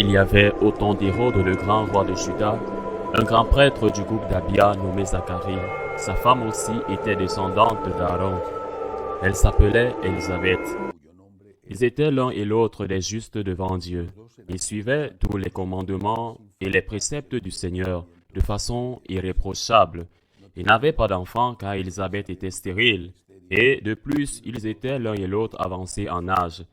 Il y avait au temps d'Hérode, le grand roi de Juda, un grand prêtre du groupe d'Abia nommé Zacharie. Sa femme aussi était descendante d'Aaron. Elle s'appelait Élisabeth. Ils étaient l'un et l'autre des justes devant Dieu. Ils suivaient tous les commandements et les préceptes du Seigneur de façon irréprochable. Ils n'avaient pas d'enfants car Élisabeth était stérile. Et de plus, ils étaient l'un et l'autre avancés en âge.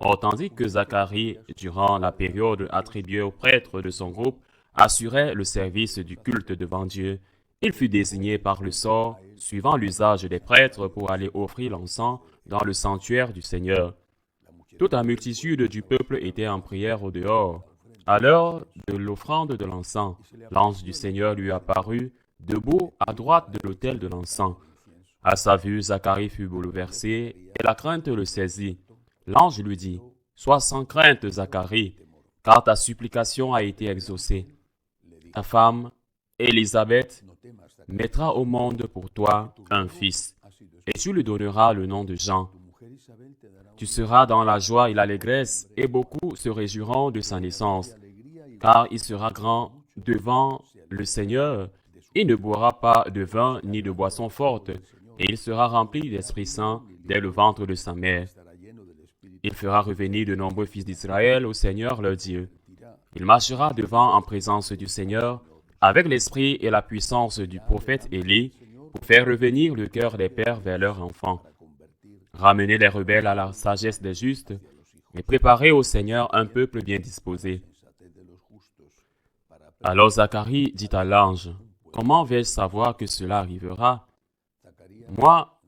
Or, tandis que Zacharie, durant la période attribuée aux prêtres de son groupe, assurait le service du culte devant Dieu, il fut désigné par le sort, suivant l'usage des prêtres, pour aller offrir l'encens dans le sanctuaire du Seigneur. Toute la multitude du peuple était en prière au dehors. À l'heure de l'offrande de l'encens, l'ange du Seigneur lui apparut, debout à droite de l'autel de l'encens. À sa vue, Zacharie fut bouleversé et la crainte le saisit. L'ange lui dit, « Sois sans crainte, Zacharie, car ta supplication a été exaucée. Ta femme, Élisabeth, mettra au monde pour toi un fils, et tu lui donneras le nom de Jean. Tu seras dans la joie et l'allégresse, et beaucoup se réjouiront de sa naissance, car il sera grand devant le Seigneur. Il ne boira pas de vin ni de boisson forte, et il sera rempli d'Esprit Saint dès le ventre de sa mère. Il fera revenir de nombreux fils d'Israël au Seigneur leur Dieu. Il marchera devant en présence du Seigneur avec l'esprit et la puissance du prophète Élie pour faire revenir le cœur des pères vers leurs enfants, ramener les rebelles à la sagesse des justes et préparer au Seigneur un peuple bien disposé. » Alors Zacharie dit à l'ange, « Comment vais-je savoir que cela arrivera? Moi,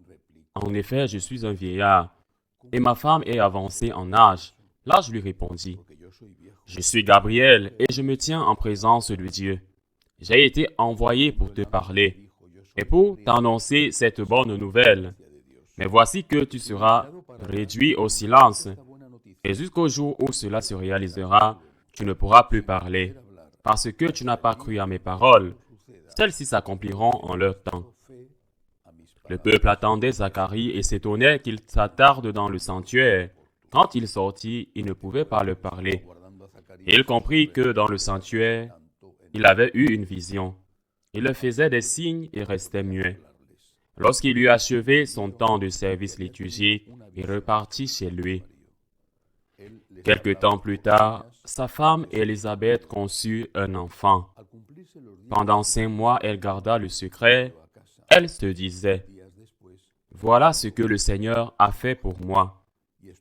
en effet, je suis un vieillard, et ma femme est avancée en âge. » Là, je lui répondis, « Je suis Gabriel, et je me tiens en présence de Dieu. J'ai été envoyé pour te parler, et pour t'annoncer cette bonne nouvelle. Mais voici que tu seras réduit au silence, et jusqu'au jour où cela se réalisera, tu ne pourras plus parler, parce que tu n'as pas cru à mes paroles. Celles-ci s'accompliront en leur temps. » Le peuple attendait Zacharie et s'étonnait qu'il s'attarde dans le sanctuaire. Quand il sortit, il ne pouvait pas leur parler. Et il comprit que dans le sanctuaire, il avait eu une vision. Il leur faisait des signes et restait muet. Lorsqu'il eut achevé son temps de service liturgique, il repartit chez lui. Quelque temps plus tard, sa femme Élisabeth conçut un enfant. Pendant 5 mois, elle garda le secret. Elle se disait, « Voilà ce que le Seigneur a fait pour moi. »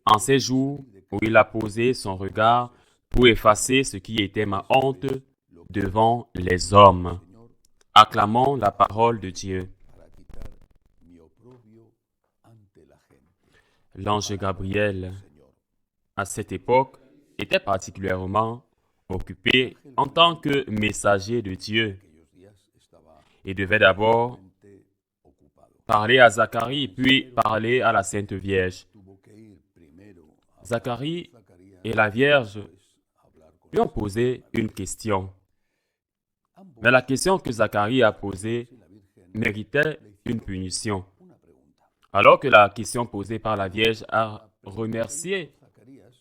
En ces jours où il a posé son regard pour effacer ce qui était ma honte devant les hommes. Acclamons la parole de Dieu. L'ange Gabriel, à cette époque, était particulièrement occupé en tant que messager de Dieu. Il devait d'abord parler à Zacharie, puis parler à la Sainte Vierge. Zacharie et la Vierge lui ont posé une question. Mais la question que Zacharie a posée méritait une punition. Alors que la question posée par la Vierge a remercié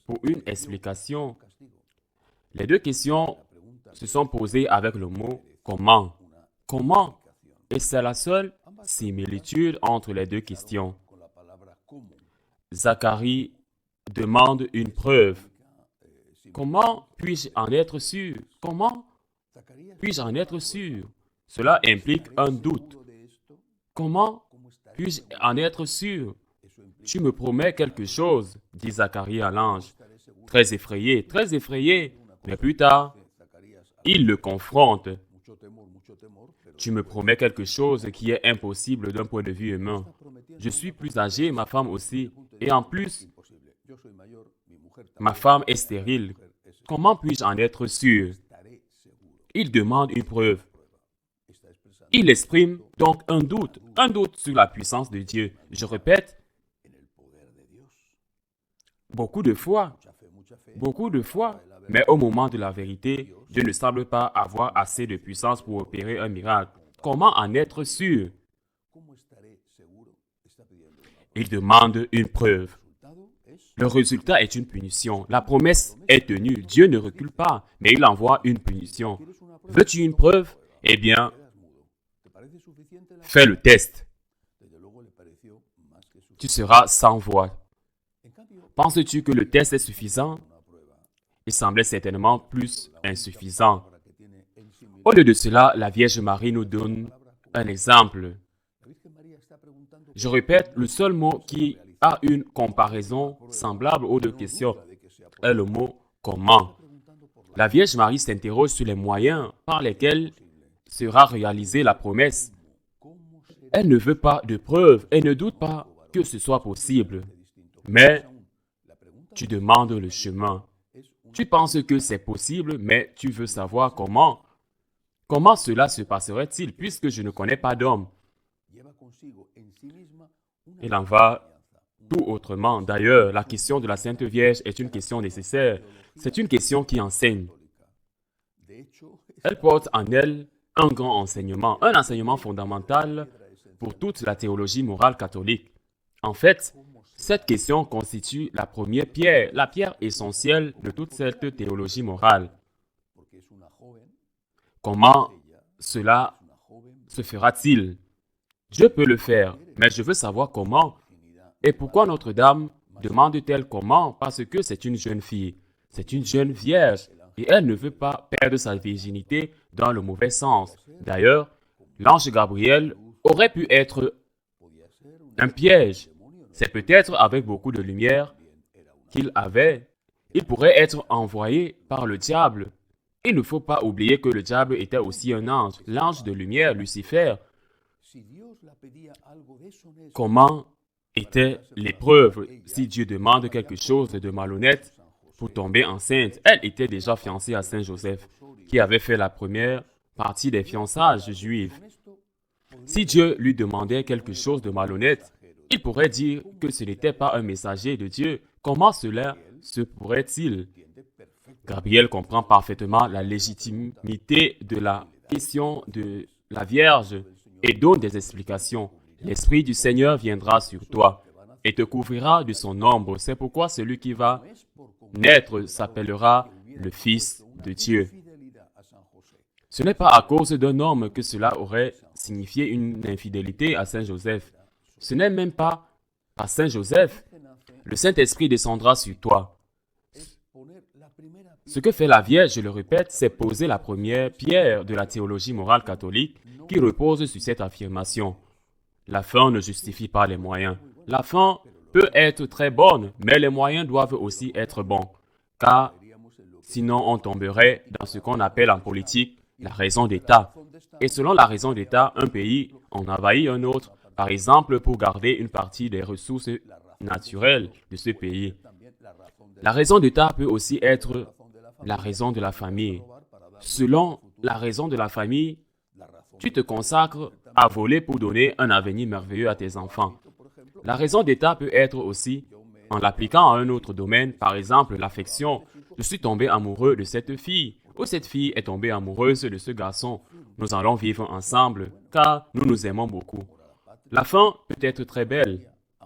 pour une explication, les deux questions se sont posées avec le mot « comment ». Comment? Et c'est la seule similitude entre les deux questions. Zacharie demande une preuve. Comment puis-je en être sûr? Comment puis-je en être sûr? Cela implique un doute. Comment puis-je en être sûr? Tu me promets quelque chose, dit Zacharie à l'ange, très effrayé, mais plus tard, il le confronte. Tu me promets quelque chose qui est impossible d'un point de vue humain. Je suis plus âgé, ma femme aussi, et en plus, ma femme est stérile. Comment puis-je en être sûr? Il demande une preuve. Il exprime donc un doute sur la puissance de Dieu. Je répète, beaucoup de fois, mais au moment de la vérité, Dieu ne semble pas avoir assez de puissance pour opérer un miracle. Comment en être sûr? Il demande une preuve. Le résultat est une punition. La promesse est tenue. Dieu ne recule pas, mais il envoie une punition. Veux-tu une preuve? Eh bien, fais le test. Tu seras sans voix. Penses-tu que le test est suffisant? Il semblait certainement plus insuffisant. Au lieu de cela, la Vierge Marie nous donne un exemple. Je répète, le seul mot qui a une comparaison semblable aux deux questions est le mot « comment ». La Vierge Marie s'interroge sur les moyens par lesquels sera réalisée la promesse. Elle ne veut pas de preuves, elle ne doute pas que ce soit possible. Mais tu demandes le chemin. Tu penses que c'est possible, mais tu veux savoir comment. Comment cela se passerait-il puisque je ne connais pas d'homme? Il en va tout autrement. D'ailleurs, la question de la Sainte Vierge est une question nécessaire. C'est une question qui enseigne. Elle porte en elle un grand enseignement, un enseignement fondamental pour toute la théologie morale catholique. En fait, cette question constitue la première pierre, la pierre essentielle de toute cette théologie morale. Comment cela se fera-t-il? Dieu peut le faire, mais je veux savoir comment. Et pourquoi Notre-Dame demande-t-elle comment? Parce que c'est une jeune fille, c'est une jeune vierge, et elle ne veut pas perdre sa virginité dans le mauvais sens. D'ailleurs, l'ange Gabriel aurait pu être un piège. C'est peut-être avec beaucoup de lumière qu'il avait. Il pourrait être envoyé par le diable. Il ne faut pas oublier que le diable était aussi un ange, l'ange de lumière, Lucifer. Comment était l'épreuve si Dieu demande quelque chose de malhonnête pour tomber enceinte? Elle était déjà fiancée à Saint Joseph, qui avait fait la première partie des fiançailles juives. Si Dieu lui demandait quelque chose de malhonnête, il pourrait dire que ce n'était pas un messager de Dieu. Comment cela se pourrait-il? Gabriel comprend parfaitement la légitimité de la question de la Vierge et donne des explications. L'Esprit du Seigneur viendra sur toi et te couvrira de son ombre. C'est pourquoi celui qui va naître s'appellera le Fils de Dieu. Ce n'est pas à cause d'un homme que cela aurait signifié une infidélité à Saint Joseph. Ce n'est même pas à Saint Joseph. Le Saint-Esprit descendra sur toi. Ce que fait la Vierge, je le répète, c'est poser la première pierre de la théologie morale catholique qui repose sur cette affirmation. La fin ne justifie pas les moyens. La fin peut être très bonne, mais les moyens doivent aussi être bons, car sinon on tomberait dans ce qu'on appelle en politique la raison d'État. Et selon la raison d'État, un pays en envahit un autre, par exemple pour garder une partie des ressources naturelles de ce pays. La raison d'État peut aussi être la raison de la famille. Selon la raison de la famille, tu te consacres à voler pour donner un avenir merveilleux à tes enfants. La raison d'État peut être aussi, en l'appliquant à un autre domaine, par exemple l'affection. Je suis tombé amoureux de cette fille, ou cette fille est tombée amoureuse de ce garçon. Nous allons vivre ensemble, car nous nous aimons beaucoup. La fin peut être très belle.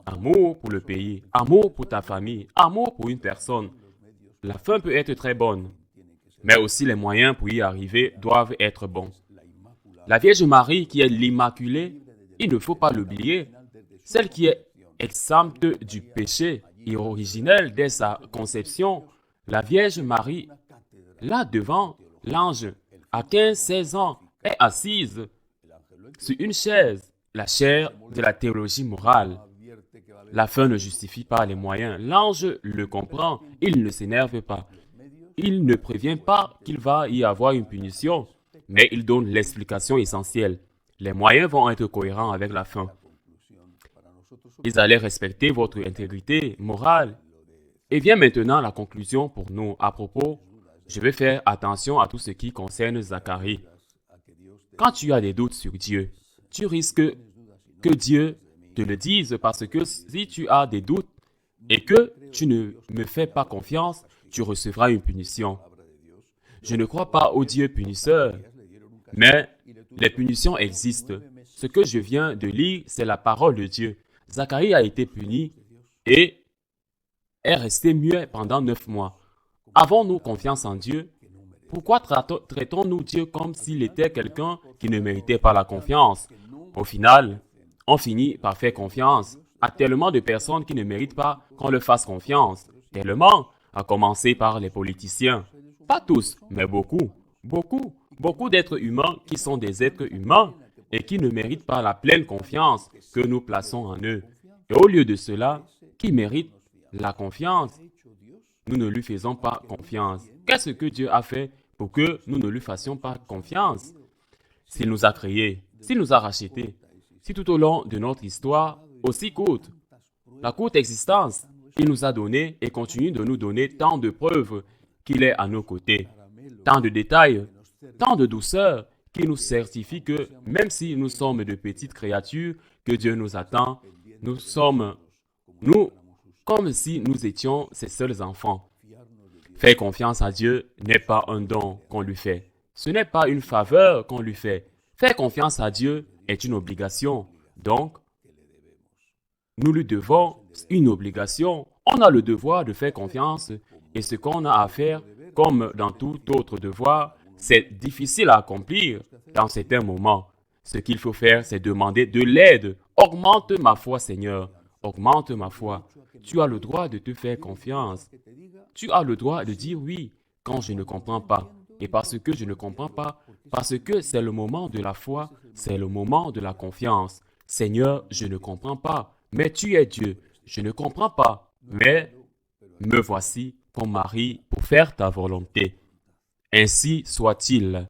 Amour pour le pays, amour pour ta famille, amour pour une personne. La fin peut être très bonne, mais aussi les moyens pour y arriver doivent être bons. La Vierge Marie qui est l'Immaculée, il ne faut pas l'oublier, celle qui est exempte du péché et originelle dès sa conception, la Vierge Marie, là devant l'ange, à 15-16 ans, est assise sur une chaise, la chaire de la théologie morale. La fin ne justifie pas les moyens. L'ange le comprend, il ne s'énerve pas. Il ne prévient pas qu'il va y avoir une punition, mais il donne l'explication essentielle. Les moyens vont être cohérents avec la fin. Ils allaient respecter votre intégrité morale. Et vient maintenant la conclusion pour nous. À propos, je vais faire attention à tout ce qui concerne Zacharie. Quand tu as des doutes sur Dieu, tu risques que Dieu te le dise parce que si tu as des doutes et que tu ne me fais pas confiance, tu recevras une punition. Je ne crois pas au Dieu punisseur, mais les punitions existent. Ce que je viens de lire, c'est la parole de Dieu. Zacharie a été puni et est resté muet pendant 9 mois. Avons-nous confiance en Dieu? Pourquoi traitons-nous Dieu comme s'il était quelqu'un qui ne méritait pas la confiance? Au final, on finit par faire confiance à tellement de personnes qui ne méritent pas qu'on leur fasse confiance. Tellement, à commencer par les politiciens. Pas tous, mais beaucoup. Beaucoup d'êtres humains qui sont des êtres humains et qui ne méritent pas la pleine confiance que nous plaçons en eux. Et au lieu de cela, qui méritent la confiance, nous ne lui faisons pas confiance. Qu'est-ce que Dieu a fait pour que nous ne lui fassions pas confiance? S'il nous a créés, s'il nous a rachetés, si tout au long de notre histoire, aussi courte, la courte existence, il nous a donné et continue de nous donner tant de preuves qu'il est à nos côtés, tant de détails, tant de douceur qui nous certifie que même si nous sommes de petites créatures que Dieu nous attend, nous sommes, nous, comme si nous étions ses seuls enfants. Faire confiance à Dieu n'est pas un don qu'on lui fait. Ce n'est pas une faveur qu'on lui fait. Faire confiance à Dieu est une obligation. Donc, nous lui devons une obligation. On a le devoir de faire confiance et ce qu'on a à faire, comme dans tout autre devoir, c'est difficile à accomplir dans certains moments. Ce qu'il faut faire, c'est demander de l'aide. Augmente ma foi, Seigneur. Augmente ma foi. Tu as le droit de te faire confiance. Tu as le droit de dire oui quand je ne comprends pas. Et parce que je ne comprends pas, parce que c'est le moment de la foi, c'est le moment de la confiance. Seigneur, je ne comprends pas, mais tu es Dieu. Je ne comprends pas, mais me voici, ton mari, pour faire ta volonté. Ainsi soit-il.